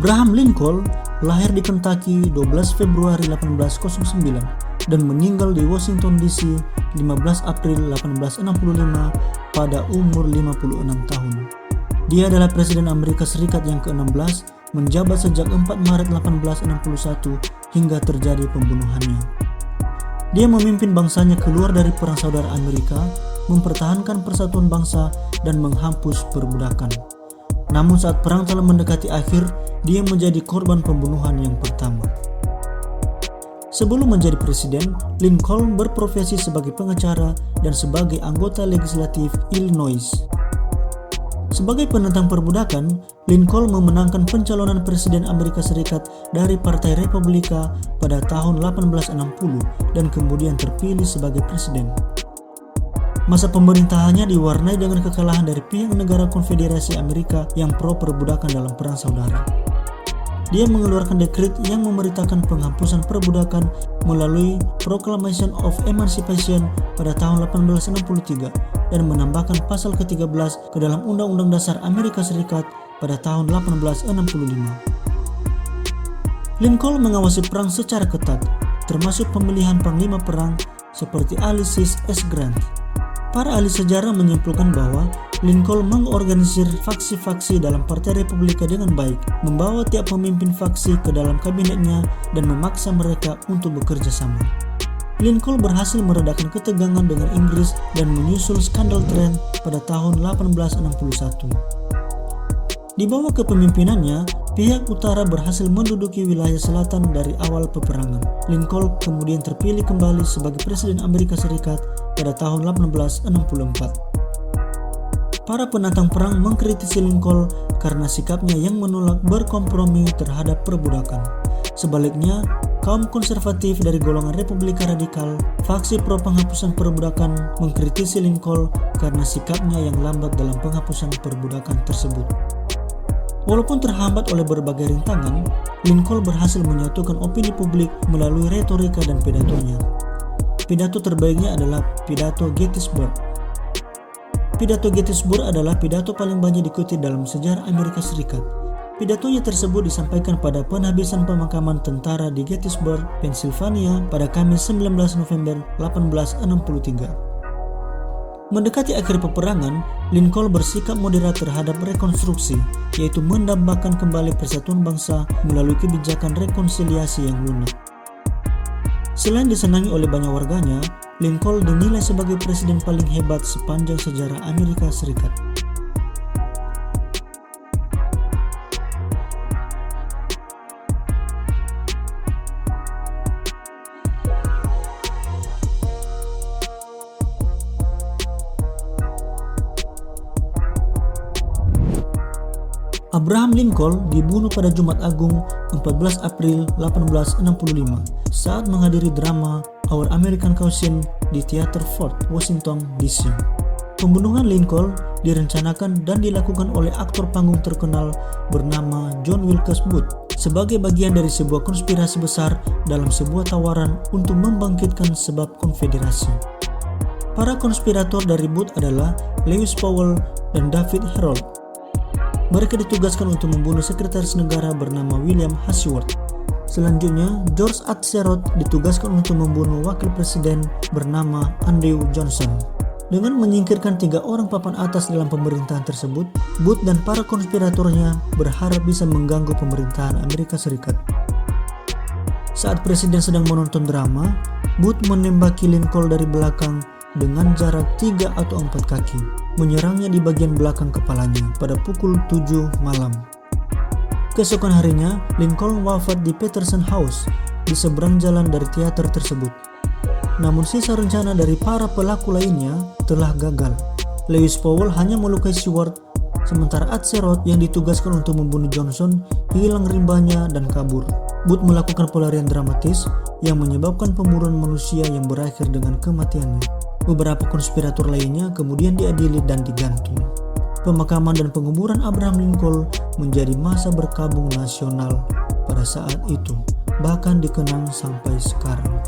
Abraham Lincoln lahir di Kentucky 12 Februari 1809 dan meninggal di Washington DC 15 April 1865 pada umur 56 tahun. Dia adalah Presiden Amerika Serikat yang ke-16, menjabat sejak 4 Maret 1861 hingga terjadi pembunuhannya. Dia memimpin bangsanya keluar dari Perang Saudara Amerika, mempertahankan persatuan bangsa dan menghapus perbudakan. Namun saat perang telah mendekati akhir, dia menjadi korban pembunuhan yang pertama. Sebelum menjadi presiden, Lincoln berprofesi sebagai pengacara dan sebagai anggota legislatif Illinois. Sebagai penentang perbudakan, Lincoln memenangkan pencalonan Presiden Amerika Serikat dari Partai Republika pada tahun 1860 dan kemudian terpilih sebagai presiden. Masa pemerintahannya diwarnai dengan kekalahan dari pihak negara Konfederasi Amerika yang pro perbudakan dalam Perang Saudara. Dia mengeluarkan dekret yang memerintahkan penghapusan perbudakan melalui Proclamation of Emancipation pada tahun 1863 dan menambahkan pasal ke-13 ke dalam Undang-Undang Dasar Amerika Serikat pada tahun 1865. Lincoln mengawasi perang secara ketat, termasuk pemilihan panglima perang seperti Ulysses S. Grant. Para ahli sejarah menyimpulkan bahwa Lincoln mengorganisir faksi-faksi dalam Partai Republika dengan baik, membawa tiap pemimpin faksi ke dalam kabinetnya dan memaksa mereka untuk bekerja sama. Lincoln berhasil meredakan ketegangan dengan Inggris dan menyusul skandal Trent pada tahun 1861. Di bawah kepemimpinannya, pihak utara berhasil menduduki wilayah selatan dari awal peperangan. Lincoln kemudian terpilih kembali sebagai Presiden Amerika Serikat pada tahun 1864. Para penantang perang mengkritisi Lincoln karena sikapnya yang menolak berkompromi terhadap perbudakan. Sebaliknya, kaum konservatif dari golongan Republika Radikal, faksi pro penghapusan perbudakan, mengkritisi Lincoln karena sikapnya yang lambat dalam penghapusan perbudakan tersebut. Walaupun terhambat oleh berbagai rintangan, Lincoln berhasil menyatukan opini publik melalui retorika dan pidatonya. Pidato terbaiknya adalah pidato Gettysburg. Pidato Gettysburg adalah pidato paling banyak dikutip dalam sejarah Amerika Serikat. Pidatonya tersebut disampaikan pada penghabisan pemakaman tentara di Gettysburg, Pennsylvania pada Kamis 19 November 1863. Mendekati akhir peperangan, Lincoln bersikap moderat terhadap rekonstruksi, yaitu mendambakan kembali persatuan bangsa melalui kebijakan rekonsiliasi yang lunak. Selain disenangi oleh banyak warganya, Lincoln dinilai sebagai presiden paling hebat sepanjang sejarah Amerika Serikat. Abraham Lincoln dibunuh pada Jumat Agung 14 April 1865 saat menghadiri drama Our American Cousin di Theater Fort Washington, D.C. Pembunuhan Lincoln direncanakan dan dilakukan oleh aktor panggung terkenal bernama John Wilkes Booth sebagai bagian dari sebuah konspirasi besar dalam sebuah tawaran untuk membangkitkan sebab konfederasi. Para konspirator dari Booth adalah Lewis Powell dan David Herold. Mereka ditugaskan untuk membunuh sekretaris negara bernama William Hasworth. Selanjutnya, George Atzerodt ditugaskan untuk membunuh wakil presiden bernama Andrew Johnson. Dengan menyingkirkan 3 orang papan atas dalam pemerintahan tersebut, Booth dan para konspiratornya berharap bisa mengganggu pemerintahan Amerika Serikat. Saat presiden sedang menonton drama, Booth menembaki Lincoln dari belakang dengan jarak 3 atau 4 kaki, menyerangnya di bagian belakang kepalanya pada pukul 7 malam. Keesokan harinya, Lincoln wafat di Peterson House di seberang jalan dari teater tersebut. Namun sisa rencana dari para pelaku lainnya telah gagal. Lewis Powell hanya melukai Seward, sementara Atzerodt yang ditugaskan untuk membunuh Johnson hilang rimbanya dan kabur. Booth melakukan pelarian dramatis yang menyebabkan pembunuhan manusia yang berakhir dengan kematiannya. Beberapa konspirator lainnya kemudian diadili dan digantung. Pemakaman dan penguburan Abraham Lincoln menjadi masa berkabung nasional pada saat itu, bahkan dikenang sampai sekarang.